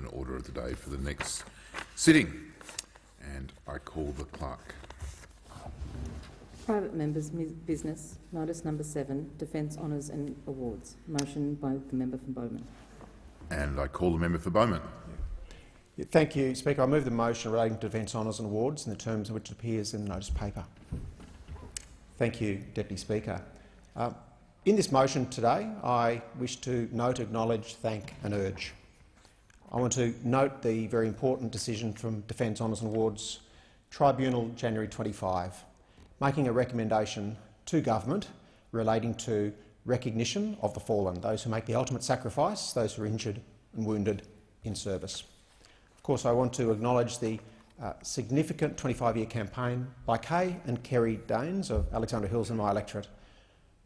an order of the day for the next sitting. And I call the clerk. Private members' business, notice number 7, Defence Honours and Awards. Motion by the member for Bowman. And I call the member for Bowman. Thank you, Speaker. I move the motion relating to Defence Honours and Awards in the terms in which it appears in the notice paper. Thank you, Deputy Speaker. In this motion today, I wish to note, acknowledge, thank and urge. I want to note the very important decision from Defence Honours and Awards Tribunal January 25, making a recommendation to government relating to recognition of the fallen, those who make the ultimate sacrifice, those who are injured and wounded in service. Of course, I want to acknowledge the significant 25-year campaign by Kay and Kerry Daines of Alexandra Hills in my electorate,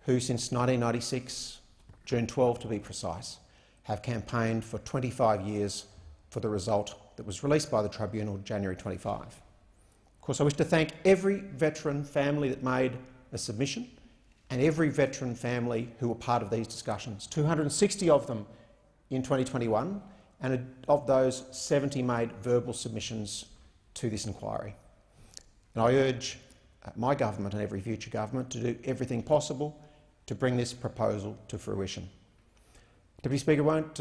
who since 1996, June 12 to be precise, have campaigned for 25 years for the result that was released by the Tribunal January 25. Of course, I wish to thank every veteran family that made a submission and every veteran family who were part of these discussions. 260 of them in 2021, and of those, 70 made verbal submissions to this inquiry. And I urge my government and every future government to do everything possible to bring this proposal to fruition. Deputy Speaker, I won't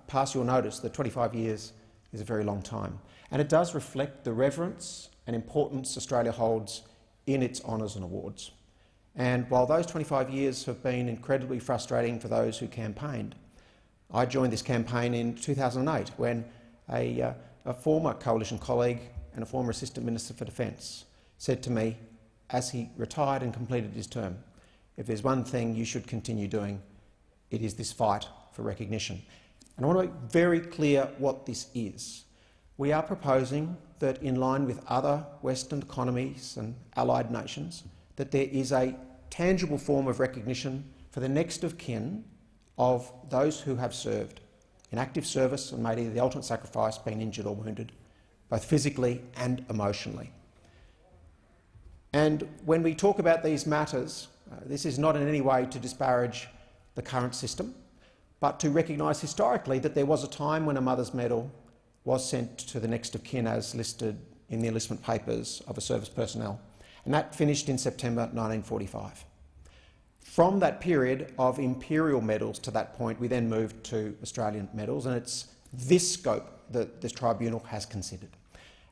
pass your notice that 25 years is a very long time, and it does reflect the reverence and importance Australia holds in its honours and awards. And while those 25 years have been incredibly frustrating for those who campaigned, I joined this campaign in 2008 when a former coalition colleague and a former Assistant Minister for Defence said to me, as he retired and completed his term, if there's one thing you should continue doing, it is this fight for recognition. And I want to make very clear what this is. We are proposing that, in line with other Western economies and allied nations, that there is a tangible form of recognition for the next of kin of those who have served in active service and made either the ultimate sacrifice, been injured or wounded, both physically and emotionally. And when we talk about these matters, this is not in any way to disparage the current system, but to recognise historically that there was a time when a Mother's Medal was sent to the next of kin as listed in the enlistment papers of a service personnel, and that finished in September 1945. From that period of imperial medals to that point, we then moved to Australian medals, and it's this scope that this tribunal has considered.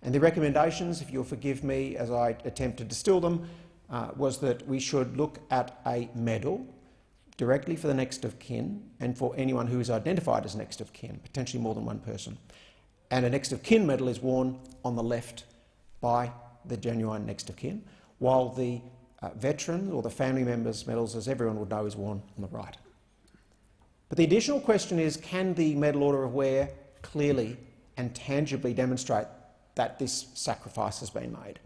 And the recommendations, if you'll forgive me as I attempt to distill them, was that we should look at a medal directly for the next of kin and for anyone who is identified as next of kin, potentially more than one person. And a next of kin medal is worn on the left by the genuine next of kin, while the veteran or the family members' medals, as everyone would know, is worn on the right. But the additional question is, can the medal order of wear clearly and tangibly demonstrate that this sacrifice has been made?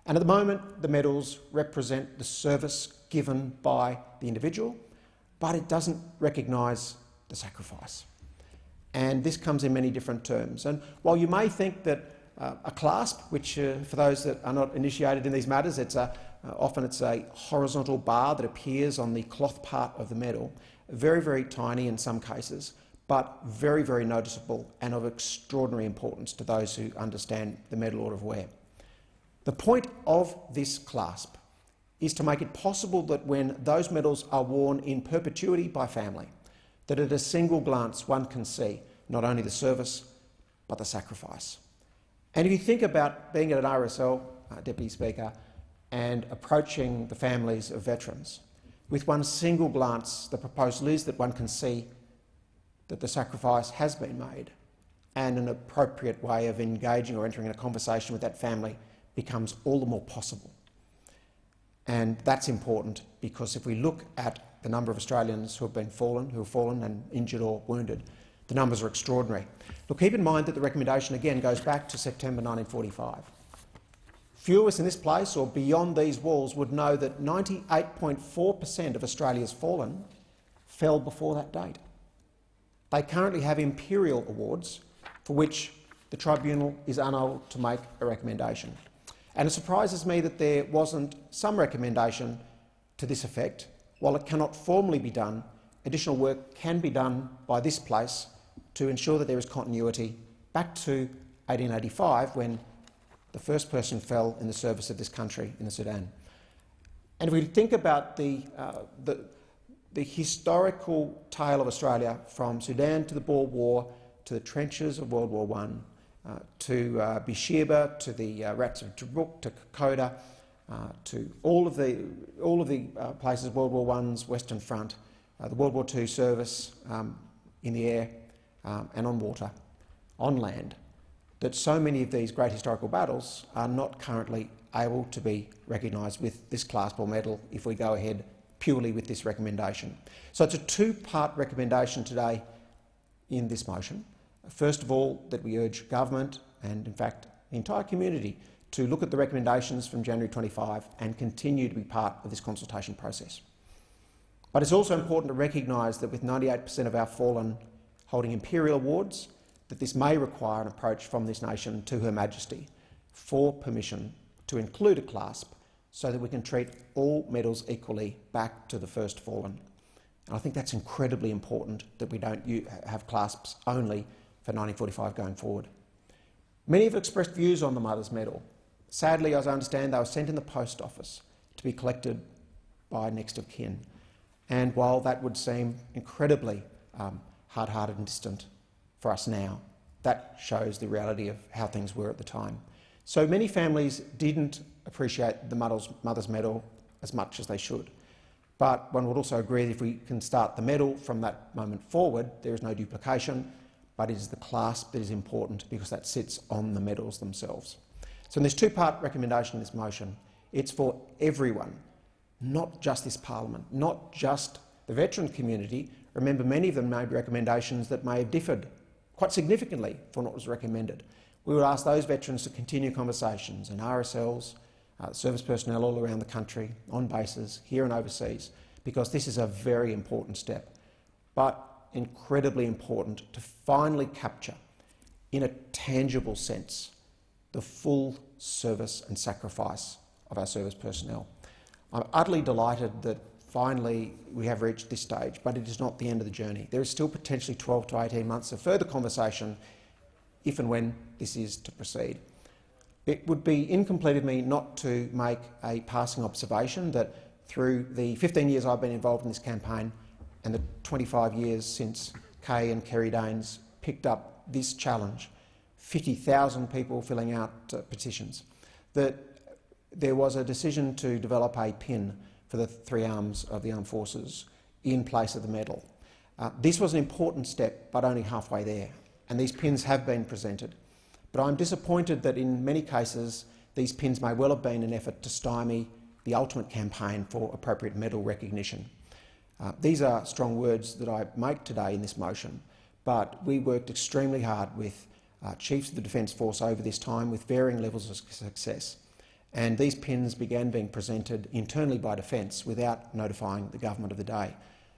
And at the moment, the medals represent the service given by the individual, but it doesn't recognise the sacrifice. And this comes in many different terms. And while you may think that a clasp, which for those that are not initiated in these matters, often it's a horizontal bar that appears on the cloth part of the medal, very, very tiny in some cases, but very, very noticeable and of extraordinary importance to those who understand the medal order of wear. The point of this clasp is to make it possible that when those medals are worn in perpetuity by family, that at a single glance one can see not only the service but the sacrifice. And if you think about being at an RSL, Deputy Speaker, and approaching the families of veterans, with one single glance the proposal is that one can see that the sacrifice has been made, and an appropriate way of engaging or entering in a conversation with that family becomes all the more possible. And that's important because if we look at the number of Australians who have fallen and injured or wounded, the numbers are extraordinary. Look, keep in mind that the recommendation again goes back to September 1945. Few of us in this place or beyond these walls would know that 98.4% of Australia's fallen fell before that date. They currently have imperial awards for which the tribunal is unable to make a recommendation. And it surprises me that there wasn't some recommendation to this effect. While it cannot formally be done, additional work can be done by this place to ensure that there is continuity back to 1885, when the first person fell in the service of this country in the Sudan. And if we think about the historical tale of Australia, from Sudan to the Boer War, to the trenches of World War I, to Beersheba, to the Rats of Tobruk, to Kokoda, to all of the places, World War I's Western Front, the World War II service in the air and on water, on land, that so many of these great historical battles are not currently able to be recognised with this clasp or medal if we go ahead purely with this recommendation. So it's a two-part recommendation today in this motion. First of all, that we urge government and, in fact, the entire community to look at the recommendations from January 25 and continue to be part of this consultation process. But it's also important to recognise that with 98% of our fallen holding imperial awards, that this may require an approach from this nation to Her Majesty for permission to include a clasp, so that we can treat all medals equally back to the first fallen. And I think that's incredibly important, that we don't have clasps only for 1945 going forward. Many have expressed views on the Mother's Medal. Sadly, as I understand, they were sent in the post office to be collected by next of kin. And while that would seem incredibly hard-hearted and distant for us now, that shows the reality of how things were at the time. So many families didn't appreciate the Mother's Medal as much as they should. But one would also agree that if we can start the medal from that moment forward, there is no duplication, but it is the clasp that is important, because that sits on the medals themselves. So in this two-part recommendation in this motion, it's for everyone, not just this parliament, not just the veteran community. Remember, many of them made recommendations that may have differed quite significantly from what was recommended. We would ask those veterans to continue conversations in RSLs, service personnel all around the country, on bases, here and overseas, because this is a very important step, but incredibly important to finally capture, in a tangible sense, the full service and sacrifice of our service personnel. I'm utterly delighted that finally we have reached this stage, but it is not the end of the journey. There is still potentially 12 to 18 months of further conversation if and when this is to proceed. It would be incomplete of me not to make a passing observation that through the 15 years I've been involved in this campaign and the 25 years since Kay and Kerry Danes picked up this challenge, 50,000 people filling out petitions, that there was a decision to develop a pin for the three arms of the armed forces in place of the medal. This was an important step, but only halfway there, and these pins have been presented. But I'm disappointed that in many cases these pins may well have been an effort to stymie the ultimate campaign for appropriate medal recognition. These are strong words that I make today in this motion, but we worked extremely hard with chiefs of the Defence Force over this time with varying levels of success. And these pins began being presented internally by Defence without notifying the government of the day.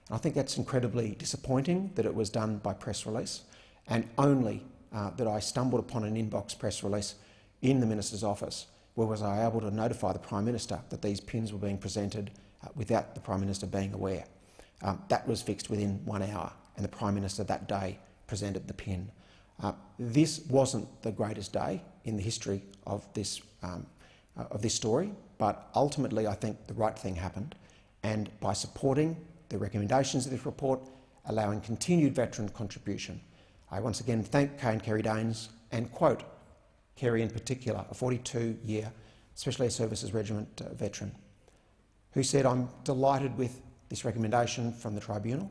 And I think that's incredibly disappointing that it was done by press release, and only that I stumbled upon an inbox press release in the Minister's office where was I able to notify the Prime Minister that these pins were being presented without the Prime Minister being aware. That was fixed within 1 hour, and the Prime Minister that day presented the pin. This wasn't the greatest day in the history of this story, but ultimately I think the right thing happened, and by supporting the recommendations of this report, allowing continued veteran contribution, I once again thank Kay and Kerry Danes and quote Kerry in particular, a 42-year Special Air Services Regiment veteran, who said, "I'm delighted with this recommendation from the tribunal.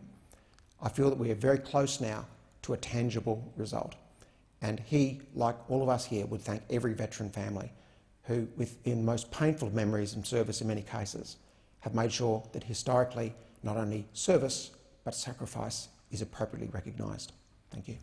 I feel that we are very close now to a tangible result." And he, like all of us here, would thank every veteran family who, within most painful memories and service in many cases, have made sure that historically not only service but sacrifice is appropriately recognised. Thank you.